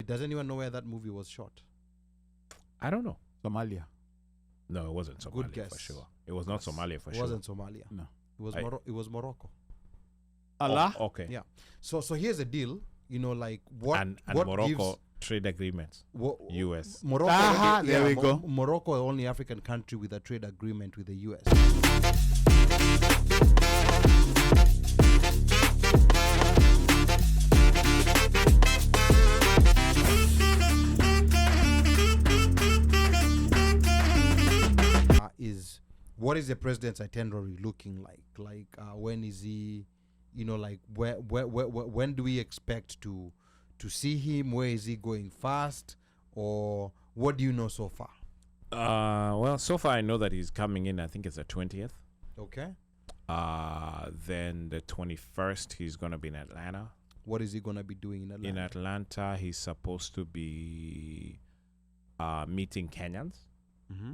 Does anyone know where that movie was shot? I don't know. Somalia. No, it wasn't Somalia Good guess. for sure. It was not Somalia for It sure. wasn't Somalia. No. It was it was Morocco. Allah. Oh, okay. Yeah. So here's the deal. You know, like what And what Morocco gives, trade agreements. US. Morocco. Aha, there we go. Morocco, the only African country with a trade agreement with the US. Is what is the president's itinerary looking like? Like when is he? You know, like where when do we expect to see him? Where is he going fast? Or what do you know so far? Well, so far I know that he's coming in. I think it's the 20th. Okay. Then the 21st he's gonna be in Atlanta. What is he gonna be doing in Atlanta? In Atlanta, he's supposed to be meeting Kenyans,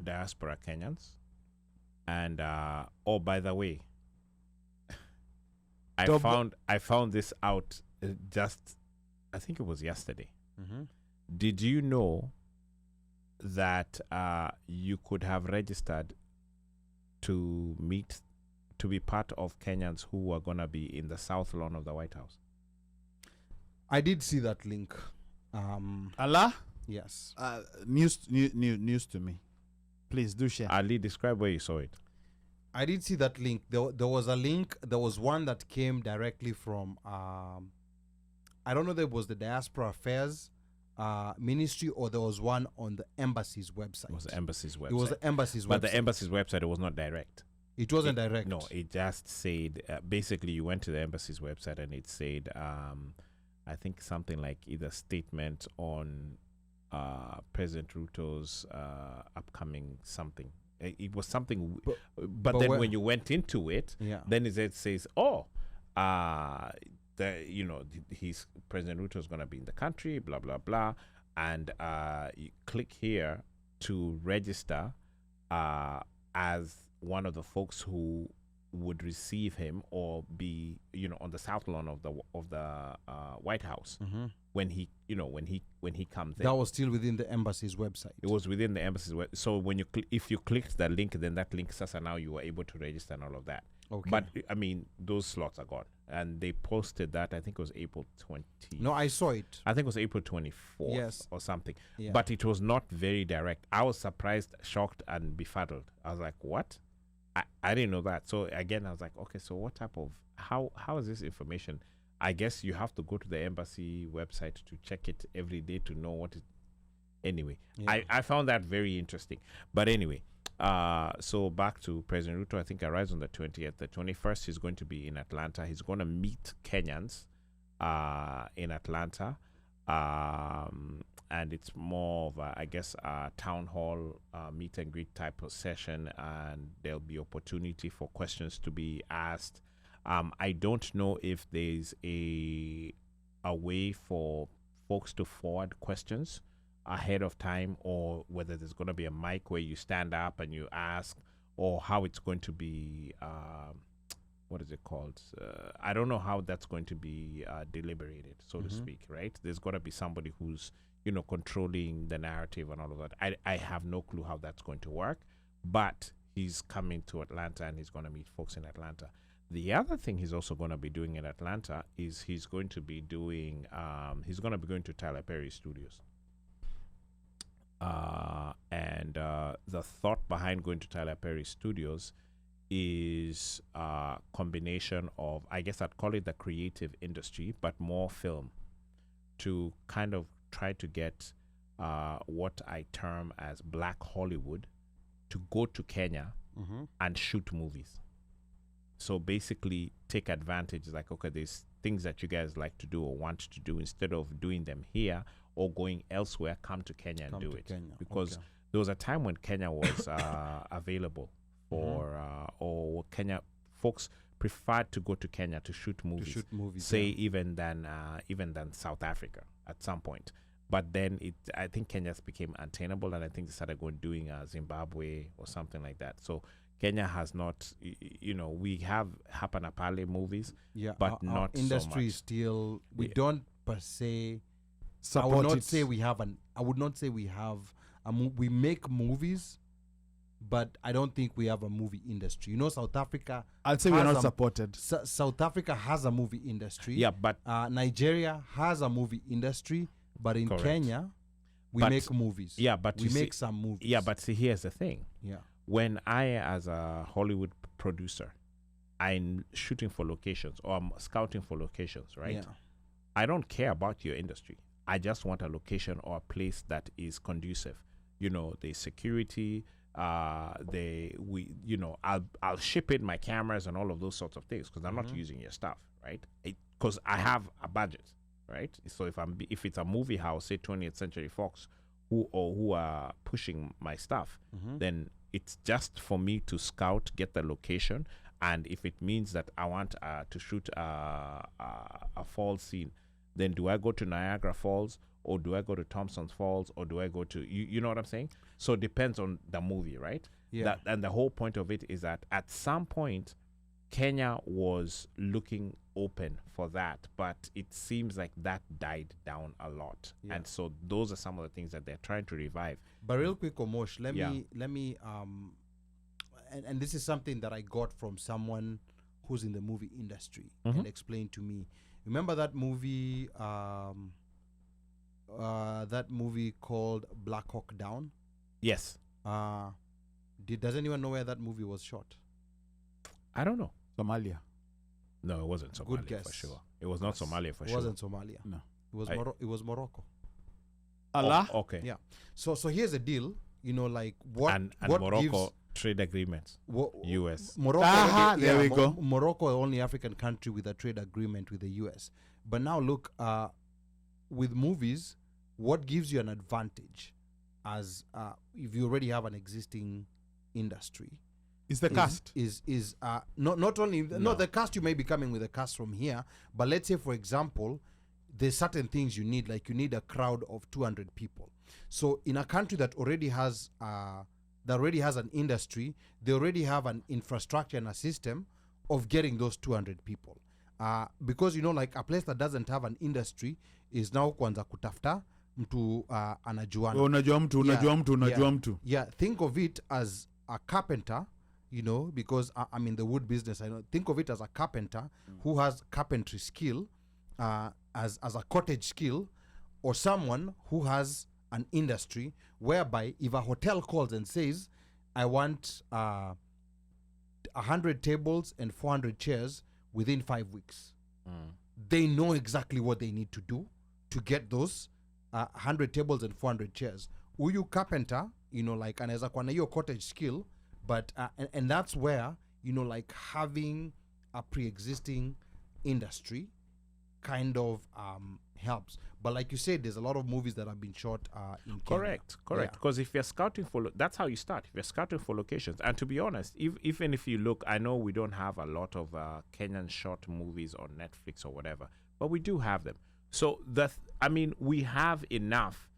diaspora Kenyans, and oh, by the way, I found this out just, I think it was yesterday. Did you know that you could have registered to be part of Kenyans who are gonna be in the South Lawn of the White House? I did see that link. Allah. Yes. News to me. Please do share. Ali, describe where you saw it. I did see that link. There was a link. There was one that came directly from, I don't know if it was the Diaspora Affairs Ministry, or there was one on the embassy's website. It was the embassy's website. It was the embassy's website. But the embassy's website, it was not direct. It wasn't direct. No, it just said, basically you went to the embassy's website and it said, I think something like either statement on President Ruto's upcoming something. It was something, but then when you went into it, then it says, he's President Ruto is going to be in the country, blah blah blah, and you click here to register as one of the folks who would receive him or be, on the South Lawn of the White House when he comes in. That was still within the embassy's website. It was within the embassy's website. So when if you clicked that link, then that link says, and now you were able to register and all of that. Okay. But I mean, those slots are gone, and they posted that. I think it was April 20. No, I saw it. I think it was April 24th. Yes. Or something. Yeah. But it was not very direct. I was surprised, shocked, and befuddled. I was like, what? I didn't know that. So again, I was like, okay, so what type of, how is this information? I guess you have to go to the embassy website to check it every day to know what it. Anyway, I found that very interesting. But anyway, so back to President Ruto. I think arrives on the 20th. The 21st, he's going to be in Atlanta. He's going to meet Kenyans in Atlanta. And it's more of a town hall meet and greet type of session, and there'll be opportunity for questions to be asked. I don't know if there's a way for folks to forward questions ahead of time, or whether there's going to be a mic where you stand up and you ask, or how it's going to be what is it called? I don't know how that's going to be deliberated, so to speak, right? There's got to be somebody who's, controlling the narrative and all of that. I have no clue how that's going to work, but he's coming to Atlanta and he's going to meet folks in Atlanta. The other thing he's also going to be doing in Atlanta is he's going to be going to Tyler Perry Studios. And the thought behind going to Tyler Perry Studios is a combination of, I guess I'd call it the creative industry, but more film, to kind of try to get what I term as Black Hollywood to go to Kenya and shoot movies. So basically take advantage, like, okay, there's things that you guys like to do or want to do, instead of doing them here or going elsewhere, come to Kenya and do it. Because there was a time when Kenya was available for, or Kenya folks preferred to go to Kenya to shoot movies. Even than South Africa at some point. But then I think Kenya became untenable, and I think they started doing Zimbabwe or something like that. So Kenya has not, we have Hapa Pale movies, but not industry so much. Still, we don't per se I would Support not it. say we have an. I would not say we have. We make movies, but I don't think we have a movie industry. You know, South Africa. I'll say we're has not a- supported. South Africa has a movie industry. Yeah, but Nigeria has a movie industry, but in Correct. Kenya, we But- make movies. yeah, but we you see- make some movies. yeah, but see, here's the thing. yeah, When I, as a Hollywood producer, I'm shooting for locations or I'm scouting for locations, right? Yeah. I don't care about your industry. I just want a location or a place that is conducive. You know, the security, I'll ship in my cameras and all of those sorts of things because I'm not using your stuff, right? Because I have a budget, right? So if it's a movie house, say 20th Century Fox, who are pushing my stuff, then it's just for me to scout, get the location, and if it means that I want to shoot a fall scene, then do I go to Niagara Falls or do I go to Thompson's Falls or do I go to you know what I'm saying? So it depends on the movie, right? Yeah. And the whole point of it is that at some point Kenya was looking open for that, but it seems like that died down a lot. Yeah. And so those are some of the things that they're trying to revive. But real quick, Omosh, let Yeah. me and this is something that I got from someone who's in the movie industry and explained to me. Remember that movie called Black Hawk Down? Yes. Does anyone know where that movie was shot? I don't know. Somalia. No, it wasn't Somalia Good guess. for sure. It was not Somalia for It sure. wasn't Somalia. No. It was it was Morocco. Allah. Oh, okay. Yeah. So here's the deal. You know, like what And what Morocco gives, trade agreements. what, US. Morocco. Aha, there we go. Morocco, the only African country with a trade agreement with the US. But now look, with movies, what gives you an advantage, as if you already have an existing industry? It's the cast. Is not only the cast, you may be coming with a cast from here, but let's say, for example, there's certain things you need, like you need a crowd of 200 people. So in a country that already has an industry, they already have an infrastructure and a system of getting those 200 people. Because, you know, like a place that doesn't have an industry is now kwanza kutafuta mtu anajuana. Unajua mtu. Yeah, think of it as a carpenter, you know, because I'm in the wood business. I know. Think of it as a carpenter who has carpentry skill, as a cottage skill, or someone who has an industry whereby if a hotel calls and says, I want 100 tables and 400 chairs within 5 weeks, they know exactly what they need to do to get those 100 tables and 400 chairs. Uyu carpenter, you know, like, anaweza kuwa na hiyo cottage skill, but and that's where, you know, like, having a pre-existing industry kind of helps. But like you said, there's a lot of movies that have been shot in Kenya. Correct. Yeah. Because if you're scouting for, that's how you start. If you're scouting for locations, and to be honest, even if you look, I know we don't have a lot of Kenyan short movies on Netflix or whatever, but we do have them. So we have enough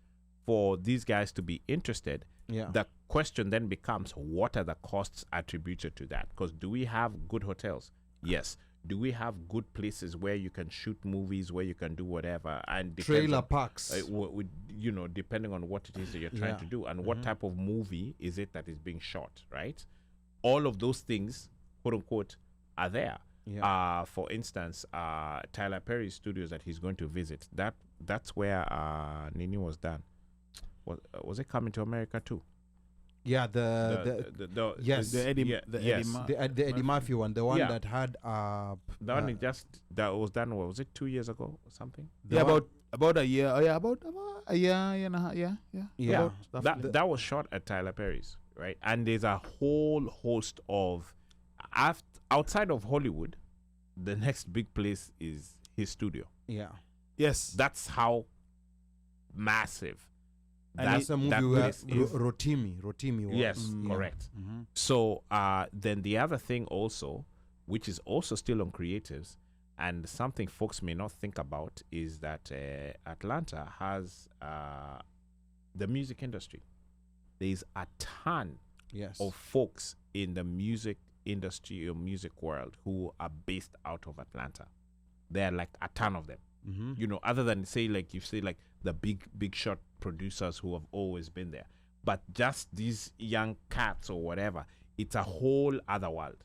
for these guys to be interested. Yeah. The question then becomes, what are the costs attributed to that? Because do we have good hotels? Yes. Do we have good places where you can shoot movies, where you can do whatever? And Trailer parks. you know, depending on what it is that you're trying to do and what type of movie is it that is being shot, right? All of those things, quote unquote, are there. Yeah. For instance, Tyler Perry's studios that he's going to visit, that's where Nini was done. Was it coming to America too? Yeah, yes, The Eddie, yeah, the yes. Eddie the Eddie Murphy one, the one Yeah. that had The one that was done. What was it? 2 years ago or something? yeah, about a year. Oh yeah, about a year and a half. Yeah. Yeah. About That was shot at Tyler Perry's, right? And there's a whole host of outside of Hollywood, the next big place is his studio. Yeah. yes. That's how massive. And that's a movie where place is. Rotimi was. Yes, correct. Mm-hmm. So then the other thing also, which is also still on creatives, and something folks may not think about, is that Atlanta has the music industry. There's a ton Yes. of folks in the music industry or music world who are based out of Atlanta. There are like a ton of them. Mm-hmm. You know, other than say like the big shot producers who have always been there. But just these young cats or whatever, it's a whole other world.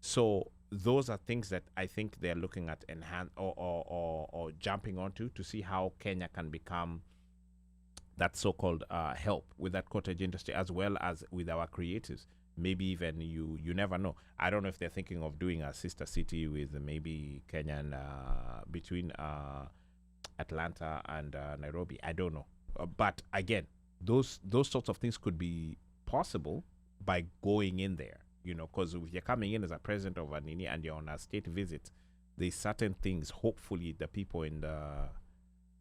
So those are things that I think they're looking at enhance or jumping onto to see how Kenya can become that so-called help with that cottage industry, as well as with our creatives. Maybe even you never know. I don't know if they're thinking of doing a sister city with maybe Kenyan between Atlanta and Nairobi. I don't know. But again, those sorts of things could be possible by going in there, because if you're coming in as a president of a Nini and you're on a state visit, there's certain things, hopefully the people in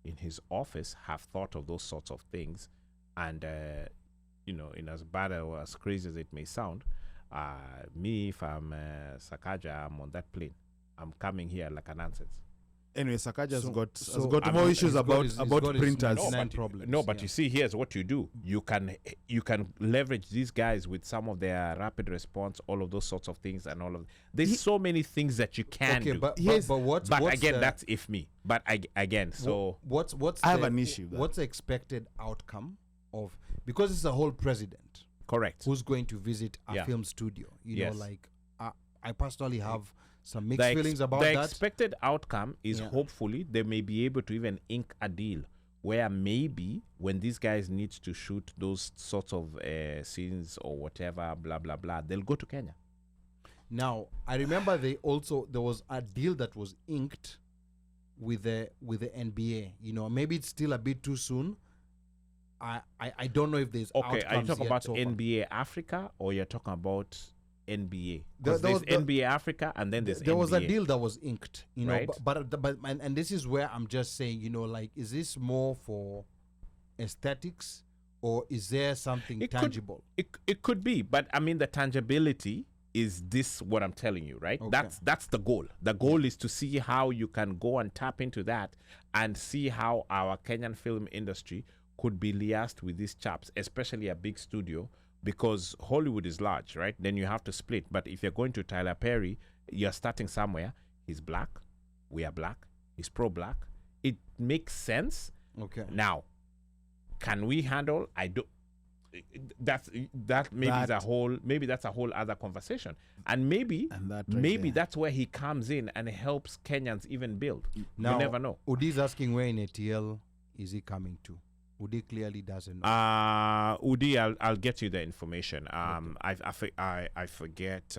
his office have thought of those sorts of things. And, in as bad or as crazy as it may sound, me, if I'm Sakaja, I'm on that plane. I'm coming here like an nonsense. Anyway, Zakayo has got more issues about printers. But you see, here's what you do. You can leverage these guys with some of their rapid response, all of those sorts of things, and all of. There's so many things that you can do. But what's again, that's if me. But what's I have an issue. What's the expected outcome of, because it's a whole president, correct, who's going to visit a film studio? I personally have some mixed feelings about that. The expected outcome is hopefully they may be able to even ink a deal where maybe when these guys need to shoot those sorts of scenes or whatever, blah, blah, blah, they'll go to Kenya. Now, I remember there was a deal that was inked with the NBA. Maybe it's still a bit too soon. I don't know if there's outcomes. Are you talking about so NBA Africa, or you're talking about NBA? Because there's NBA Africa, and then there's there NBA. was a deal that was inked, right? but this is where I'm just saying, is this more for aesthetics, or is there something tangible? It could be, but I mean the tangibility is this what I'm telling you, right? Okay. That's the goal. The goal is to see how you can go and tap into that and see how our Kenyan film industry could be liaised with these chaps, especially a big studio, because Hollywood is large, right? Then you have to split. But if you're going to Tyler Perry, you're starting somewhere. He's black. We are black. He's pro-black. It makes sense. Okay. Now, can we handle? I don't. That's a whole other conversation. And maybe that's where he comes in and helps Kenyans even build. Now, you never know. Udi's asking where in ATL is he coming to? Udi clearly doesn't know. Udi, I'll get you the information. Okay. I forget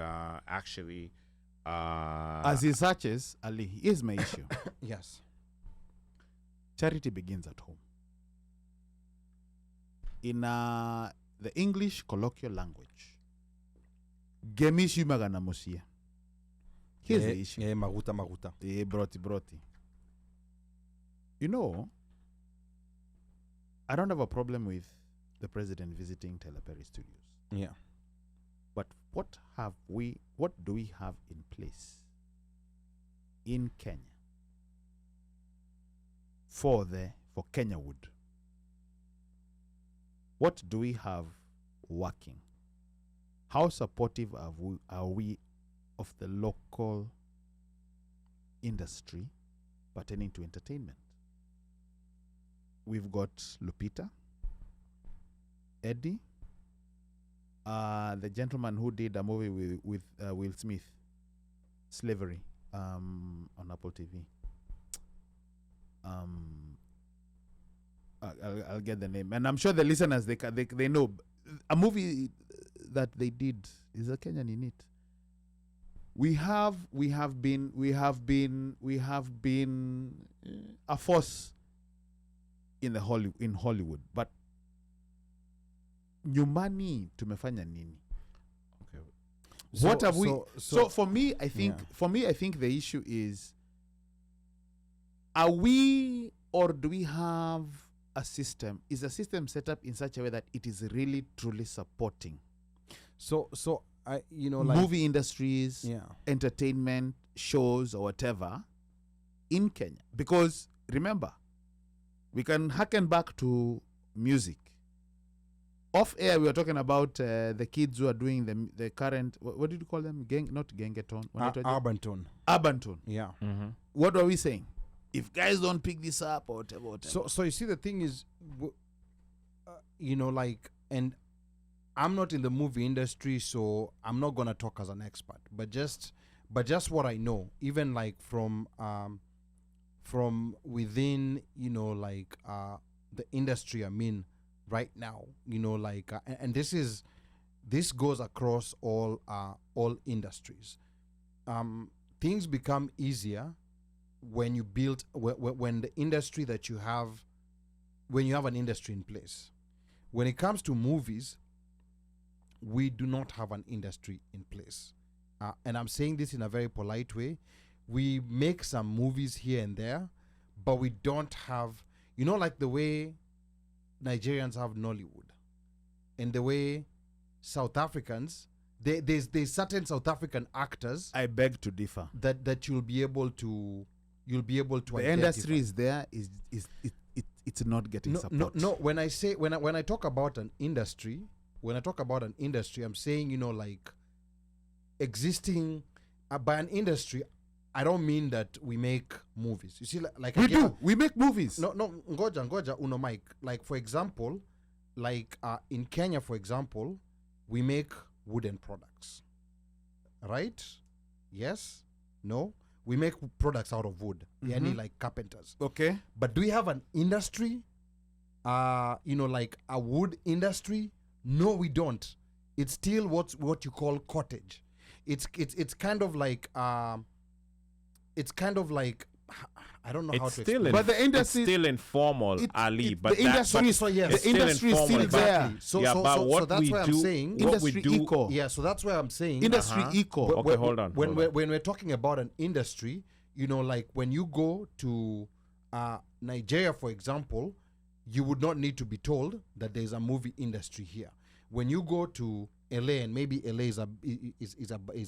actually. As he searches, Ali, here's my issue. Yes. Charity begins at home. In the English colloquial language, Gemishu magana mosia. Here's the issue. Maguta. Broti. I don't have a problem with the president visiting Tyler Perry Studios. Yeah. But what do we have in place in Kenya for Kenyawood? What do we have working? How supportive are we of the local industry pertaining to entertainment? We've got Lupita, Eddie, the gentleman who did a movie with Will Smith, Slavery, on Apple TV. I'll get the name, and I'm sure the listeners they know a movie that they did. Is a Kenyan in it? We have been a force in Hollywood, but nyumbani tumefanya nini? Okay. What have we? So for me, I think the issue is: are we, or do we have a system? Is the system set up in such a way that it is really truly supporting? So I movie industries, entertainment shows or whatever in Kenya? Because remember, we can harken back to music. Off air, we were talking about the kids who are doing the current. What did you call them? Not gengeton. Urban tone. Urban tone. Yeah. Mm-hmm. What are we saying? if guys don't pick this up or whatever. So you see, the thing is, and I'm not in the movie industry, so I'm not gonna talk as an expert. But just what I know, even like from within, the industry I'm in right now, and this goes across all industries. Things become easier when you build when the industry that you have, when you have an industry in place. When it comes to movies, we do not have an industry in place, and I'm saying this in a very polite way. We make some movies here and there, but we don't have, like the way Nigerians have Nollywood, and the way South Africans, there's certain South African actors. I beg to differ. That you'll be able to The identify. industry is there. It's not getting support. No. When I talk about an industry, I'm saying, existing by an industry. I don't mean that we make movies. You see, like we make movies. No, ngoja uno Mike. Like, for example, in Kenya, for example, we make wooden products, right? Yes? No? We make products out of wood. Yani like carpenters. Okay. But do we have an industry? Like a wood industry? No, we don't. It's still what you call cottage. It's kind of like I don't know how to explain. But the industry it's still informal, Ali. But the industry is still there. So that's why I'm saying industry eco. Yeah, so that's why I'm saying industry eco. Okay, hold on. When we're talking about an industry, like when you go to Nigeria, for example, you would not need to be told that there's a movie industry here. When you go to LA, and maybe LA is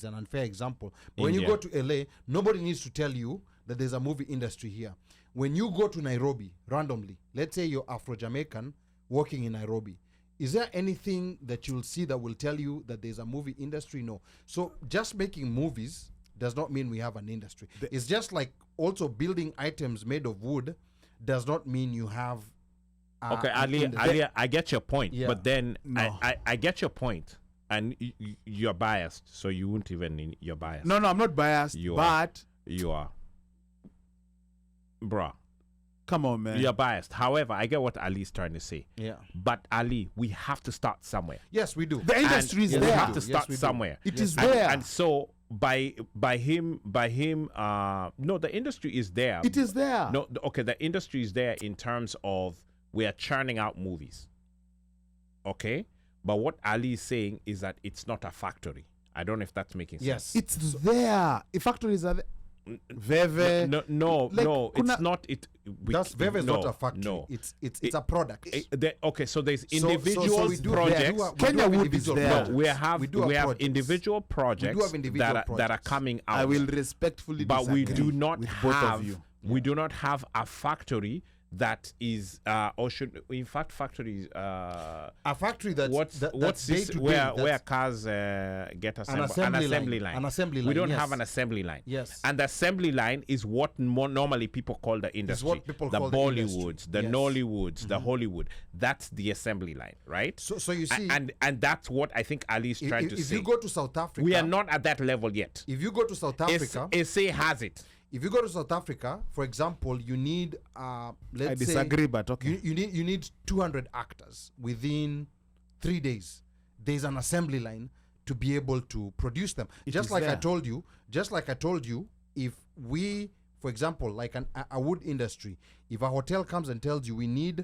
an unfair example, but when you go to LA, nobody needs to tell you that there's a movie industry here. When you go to Nairobi randomly, let's say you're Afro-Jamaican working in Nairobi, is there anything that you'll see that will tell you that there's a movie industry? No. So just making movies does not mean we have an industry. It's just like also building items made of wood does not mean you have okay, Ali, I get your point, but then No. I get your point, and you're biased, so you won't even you're biased. No, I'm not biased. You are, bruh. Come on, man. You're biased. However, I get what Ali's trying to say. Yeah. But Ali, we have to start somewhere. Yes, we do. The industry is We there. have to start somewhere. It is there. And so by him, no, the industry is there. It is there. No, okay, the industry is there in terms of we are churning out movies. Okay? But what Ali is saying is that it's not a factory. I don't know if that's making sense. Yes. It's there. If factories are there. Veve. No, kuna- it's not. Veve is not a factory. No. It's a product. Okay, so there's So individual we do- projects. we do Kenya have Wood individual is there. projects. We have projects. individual projects, We do have individual that are projects. coming out. I will respectfully but we disagree do not with both have of you. we do not have a factory that is or should in fact factories a factory that's what's that's this day to where day, that's cars get assembled an assembly line. An assembly line. We don't yes. have an assembly line. Yes. And the assembly line is what normally people call the industry. what people the call the Bollywoods, industry. the Yes. Nollywoods, the Hollywood. That's the assembly line, right? So you see, and that's what I think Ali is trying to if say. you go to South Africa, We are not at that level yet. If you go to South Africa, SA has it. if you go to South Africa, for example, you need let's I say disagree, but okay. you need 200 actors within 3 days. There's an assembly line to be able to produce them. Just is like I there. told you, if we, for example, like a wood industry, if a hotel comes and tells you we need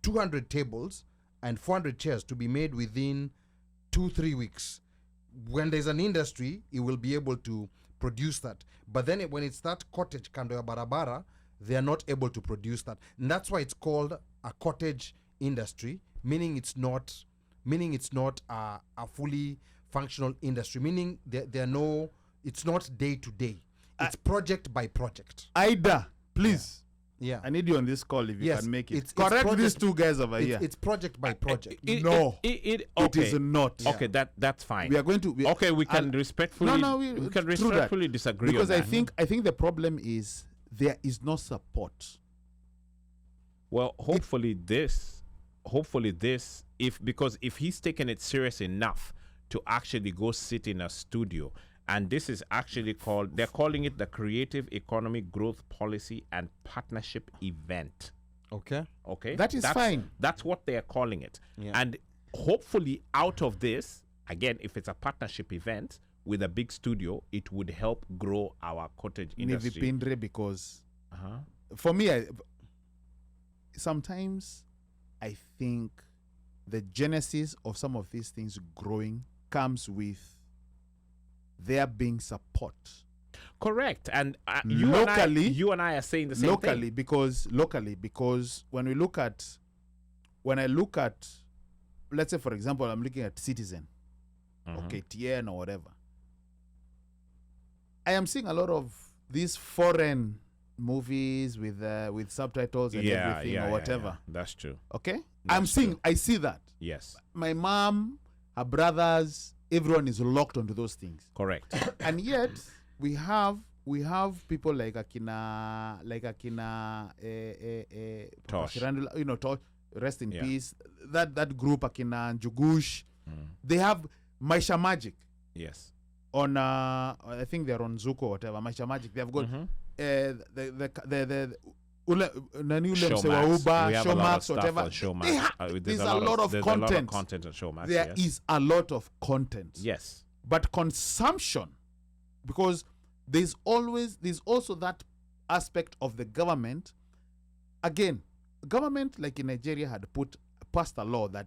200 tables and 400 chairs to be made within 2-3 weeks, when there's an industry, it will be able to produce that. But then when it's that cottage kando ya barabara, they are not able to produce that. And that's why it's called a cottage industry, meaning it's not a fully functional industry, meaning it's not day to day. It's project by project. Ida, please. Yeah. I need you on this call if you Yes, can make it. it's Correct project- these two guys over here. It's project by project. It Okay. is not. Okay, that's fine. We are going to. Okay, we can respectfully. No, we can true that. respectfully disagree Because on I that. think the problem is there is no support. Well, hopefully this, because if he's taken it serious enough to actually go sit in a studio, and this is actually they're calling it the Creative Economy Growth Policy and Partnership Event. Okay. That's fine. That's what they are calling it. Yeah. And hopefully out of this, again, if it's a partnership event with a big studio, it would help grow our cottage industry. Because for me, sometimes I think the genesis of some of these things growing comes with there being support. Correct. And locally, you and I are saying the same thing. Locally, because when I look at, let's say, for example, I'm looking at Citizen, okay, TN or whatever. I am seeing a lot of these foreign movies with subtitles and everything or whatever. Yeah. That's true. Okay? I see that. Yes. My mom, her brothers, everyone is locked onto those things. Correct. And yet we have people like Akina Tosh. Tosh, rest in peace. That group Akina Njugush, they have Maisha Magic. Yes. On I think they're on Zuko or whatever. Maisha Magic. They have got the Showmax, whatever. There's a lot of content. On Showmax. There is a lot of content. Yes. But consumption, because there's also that aspect of the government. Again, government like in Nigeria had passed a law that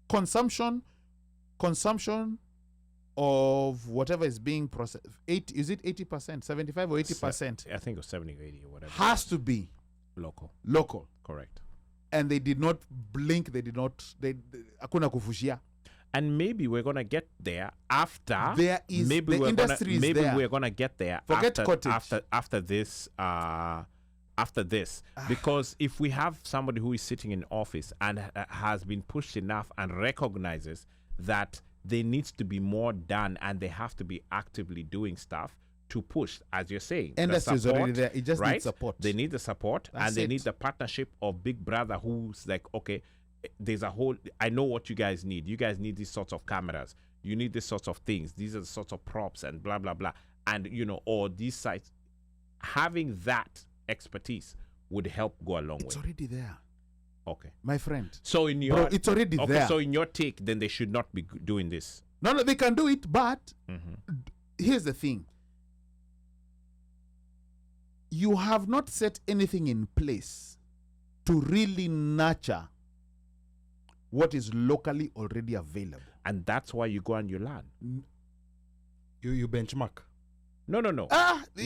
consumption of whatever is being processed, is it 80%, 75 or 80%? I think it was 70 or 80 or whatever. Has to be local. Correct. And they did not blink. They hakuna kufushia. And maybe we're gonna get there after. There is maybe the industry is there. We're gonna get there. Forget after this. Because if we have somebody who is sitting in office and has been pushed enough and recognizes that there needs to be more done and they have to be actively doing stuff to push, as you're saying. Industry is already there. It just needs support. They need the support. They need the partnership of Big Brother, who's like, okay, there's a whole, I know what you guys need. You guys need these sorts of cameras. You need these sorts of things. These are the sorts of props and blah, blah, blah. And, or these sites, having that expertise would help go a long way. It's already there. Okay. My friend. So in your... it's already there. So in your take, then they should not be doing this. No, they can do it, but here's the thing. You have not set anything in place to really nurture what is locally already available. And that's why you go and you learn. You benchmark. No. No. Thank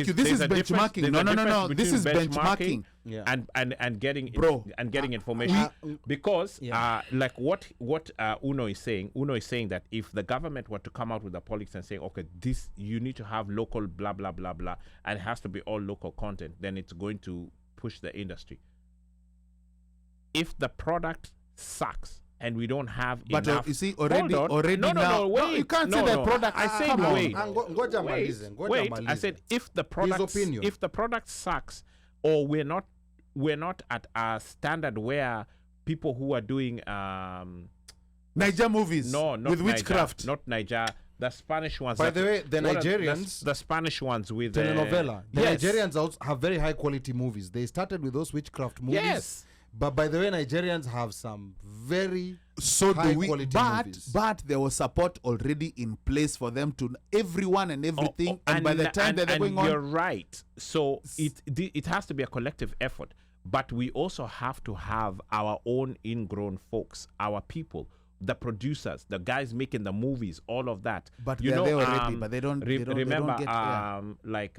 you. This is benchmarking. No. This is benchmarking. Yeah. And getting information because like what Uno is saying that if the government were to come out with a policy and say, okay, this you need to have local blah blah blah blah and it has to be all local content, then it's going to push the industry. If the product sucks and we don't have enough. You see, already no, now. wait. No, you can't say the product. I said wait. Wait. I said if the product sucks, or we're not at a standard where people who are doing Niger movies. No, not with Niger, witchcraft. not Niger. The Spanish ones. By the way, the Nigerians, the Spanish ones with telenovela. The yes. Nigerians also have very high quality movies. They started with those witchcraft movies. Yes. But by the way, Nigerians have some very high quality movies. But there was support already in place for them to everyone and everything. And by the time they're going on, you're right. So it has to be a collective effort. But we also have to have our own ingrown folks, our people, the producers, the guys making the movies, all of that. But they're there already. But they don't. Remember, they don't get,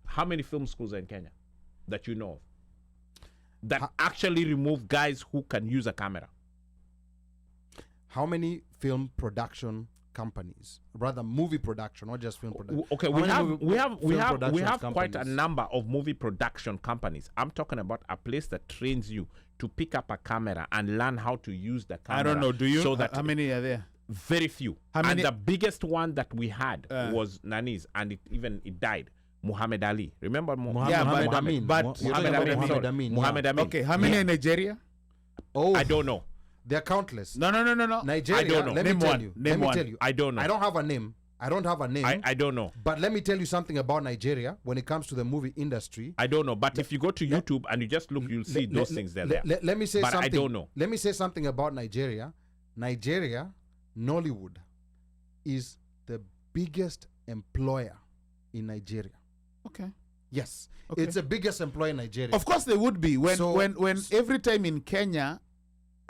how many film schools are in Kenya that you know of? That actually remove guys who can use a camera. How many film production companies, rather movie production, not just film production? Okay, we have quite a number of movie production companies. I'm talking about a place that trains you to pick up a camera and learn how to use the camera. I don't know. Do you? So that how many are there? Very few. How many? And the biggest one that we had was Nani's, and it died. Muhammad Ali. Remember Muhammad Amin. but You're talking about Muhammad Amin. Muhammad Amin. Okay, how many in Nigeria? Oh, I don't know. they're countless. No. Nigeria. I don't know. Let me Name tell one. you. Name Let me one. tell you. I don't know. I don't have a name. I don't know. But let me tell you something about Nigeria when it comes to the movie industry. I don't know. But if you go to YouTube and you just look, you'll see those things there. Let me say But something. I don't know. Let me say something about Nigeria. Nigeria, Nollywood, is the biggest employer in Nigeria. Okay. Yes, Okay. it's the biggest employer in Nigeria. Of course they would be when So- when every time in Kenya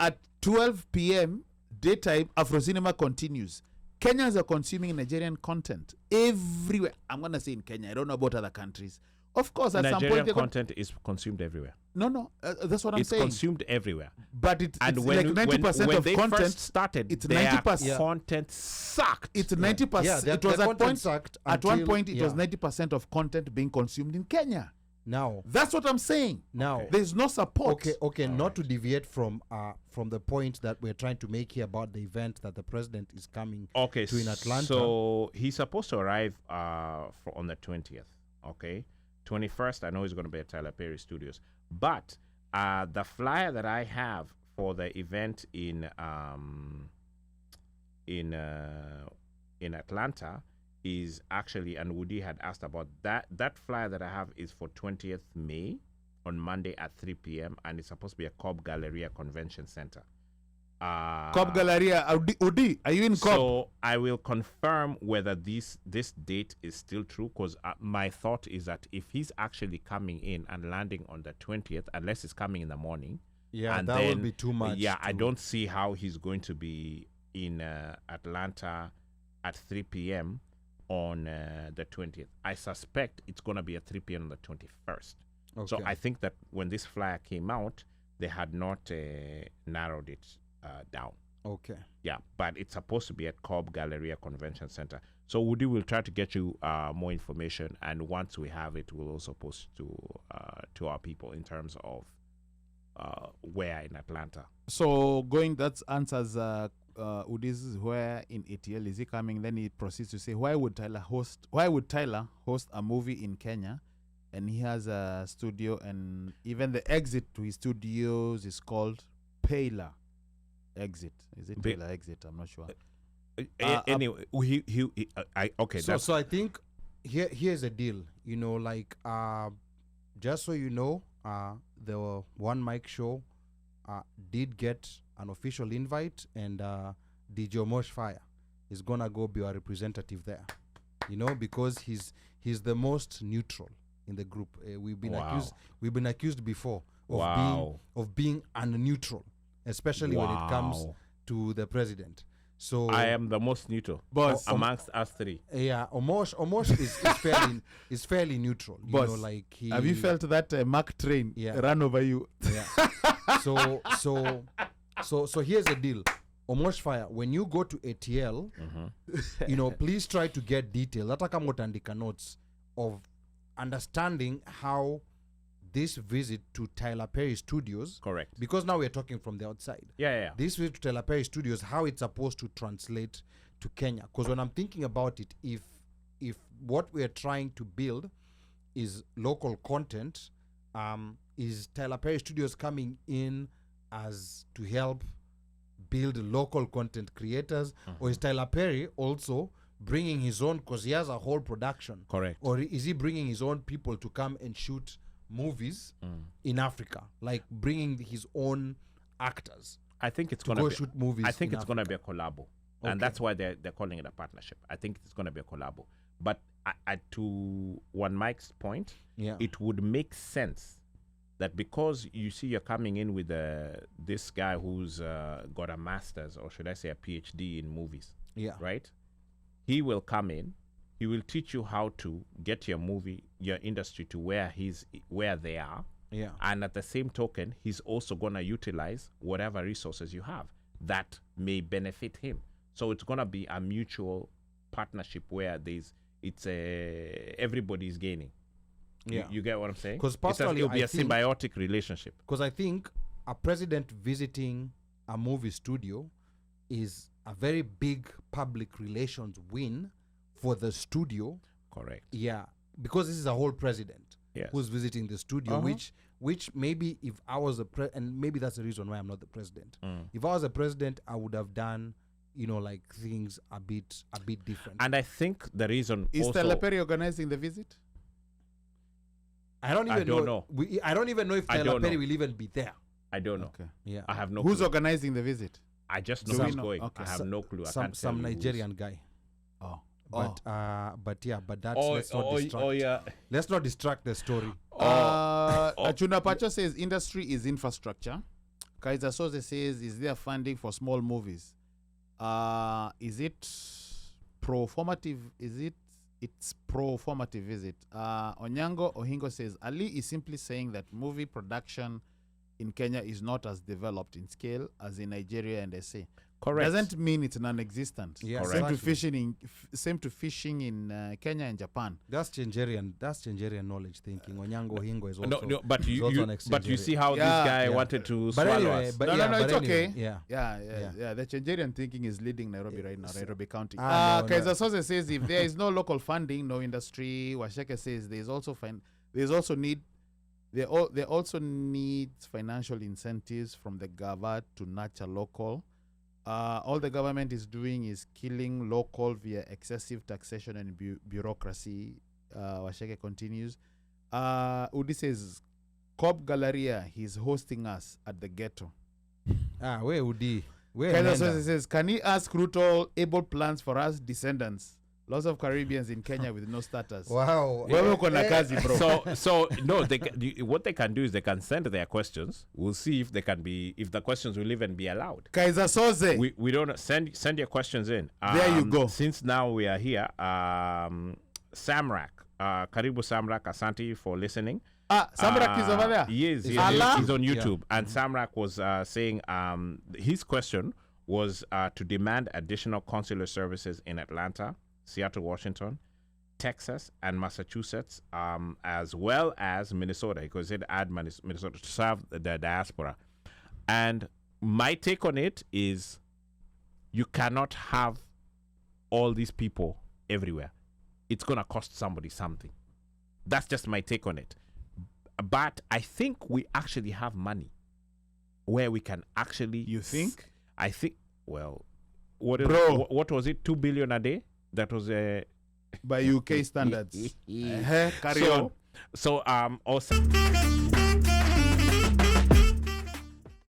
at 12 p.m. daytime Afro cinema continues. Kenyans are consuming Nigerian content everywhere. I'm gonna say in Kenya. I don't know about other countries. Of course, at some Nigerian point they're content is consumed everywhere. no. That's what I'm It's saying. consumed everywhere. But it's And like when 90% of they content. first started, it's their 90%. content sucked. It's 90%. Yeah, it was their at content point. sucked At one until- point, it was yeah. 90% of content being consumed in Kenya. Now, That's what I'm saying. now, There's no support. okay. Not to deviate from the point that we're trying to make here about the event that the president is coming Okay, to in Atlanta. so he's supposed to arrive on the 20th. Okay, 21st. I know he's going to be at Tyler Perry Studios, but the flyer that I have for the event in Atlanta is actually, and Woody had asked about that. That flyer that I have is for 20th May on Monday at 3 p.m. and it's supposed to be a Cobb Galleria Convention Center. Cobb Galleria. Udi, are you in Cobb? So I will confirm whether this date is still true, because my thought is that if he's actually coming in and landing on the 20th, unless he's coming in the morning, yeah, and that then, would be too much. Yeah, I don't see how he's going to be in Atlanta at 3 p.m. on the 20th. I suspect it's going to be at 3 p.m. on the 21st. So Okay. I think that when this flyer came out, they had not narrowed it down. Okay. Yeah, but it's supposed to be at Cobb Galleria Convention Center. So Woody will try to get you more information, and once we have it, we'll also post to our people in terms of where in Atlanta. So that answers Udi's where in ATL is he coming? Then he proceeds to say, why would Tyler host a movie in Kenya? And he has a studio, and even the exit to his studios is called Paler Exit. Is it Paler Exit? I'm not sure. Anyway, okay. So I think here's a deal. You know, like just so you know, the OneMicShow did get an official invite, and DJ Omosh Fire is gonna go be our representative there. You know, because he's the most neutral in the group. We've been accused before of being unneutral, especially when it comes to the president. So I am the most neutral amongst us three. Yeah, Omosh is fairly neutral. You Boss, know, like have you felt that Mark train run over you? Yeah. So here's the deal. Omosh Fire, when you go to ATL, you know, please try to get details. Hata kama utaandika notes of understanding how this visit to Tyler Perry Studios, correct? Because now we're talking from the outside. Yeah. This visit to Tyler Perry Studios, how it's supposed to translate to Kenya. Because when I'm thinking about it, if what we're trying to build is local content, is Tyler Perry Studios coming in as to help build local content creators, or is Tyler Perry also bringing his own, because he has a whole production? Correct. Or is he bringing his own people to come and shoot movies in Africa, like bringing his own actors? I think it's to going to shoot movies. I think in it's going to be Africa. a collabo, and that's why they're calling it a partnership. I think it's going to be a collabo. But to OneMic's point, it would make sense that because you see you're coming in with this guy who's got a master's, or should I say a PhD in movies, right? He will come in, he will teach you how to get your industry to where they are. Yeah. And at the same token, he's also going to utilize whatever resources you have that may benefit him. So it's going to be a mutual partnership where everybody's gaining. Yeah. You get what I'm saying? Because personally, it'll be a symbiotic relationship. Because I think a president visiting a movie studio is a very big public relations win for the studio. Correct. Yeah. because this is a whole president Yes. who's visiting the studio, Uh-huh. which maybe if I was and maybe that's the reason why I'm not the president. If I was a president, I would have done, like things a bit different. And I think the reason Is also, Tyler Perry organizing the visit? I don't even don't know. know. I don't even know if I Tyler don't Perry know. will even be there. I don't know. Okay. Yeah. I have no Who's clue. organizing the visit? I just Do know we who's know? going. Okay. I have no clue. I Some can't tell you who's. Nigerian guy. Oh. But that's Oh, let's not distract. yeah. Let's not distract the story. Achuna Pacho says industry is infrastructure. Kaiser Soze says, is there funding for small movies? Is it pro-formative? It's pro-formative, is it? Onyango Ohingo says, Ali is simply saying that movie production in Kenya is not as developed in scale as in Nigeria and SA. Correct. Doesn't mean it's non-existent. Yeah, Same to exactly. fishing in Kenya and Japan. That's Nigerian knowledge thinking. Onyango Hingo is also No, but is you also an but you ex-Nigerian. see how Yeah, this guy yeah. wanted to But swallow anyway, us. but No, yeah, no, it's but anyway, okay. Yeah. Yeah. The Nigerian thinking is leading Nairobi right now, Nairobi County. No, Kaiser Sose says if there is no local funding, no industry. Washeke says there also needs financial incentives from the government to nurture local. All the government is doing is killing local via excessive taxation and bureaucracy. Washeke continues. Udi says, Cobb Galleria, he's hosting us at the ghetto. Where Udi? Where Kaiser Nenda? Sose says, can he ask Ruto able plans for us descendants? Lots of Caribbeans in Kenya with no status. Wow. Wewe uko na kazi, bro. So no, what they can do is they can send their questions. We'll see if the questions will even be allowed. Kaiser Soze. We don't send your questions in. There you go. Since now we are here, Samrak, Karibu Samrak, Asante for listening. Samrak is over there. He is. He's on YouTube. And Samrak was saying his question was to demand additional consular services in Atlanta, Seattle, Washington, Texas, and Massachusetts, as well as Minnesota, because it add Minnesota to serve the diaspora. And my take on it is you cannot have all these people everywhere. It's going to cost somebody something. That's just my take on it. But I think we actually have money where we can actually... You think? I think, well, what was it, 2 billion a day? That was a... By UK standards. Carry on. So, also...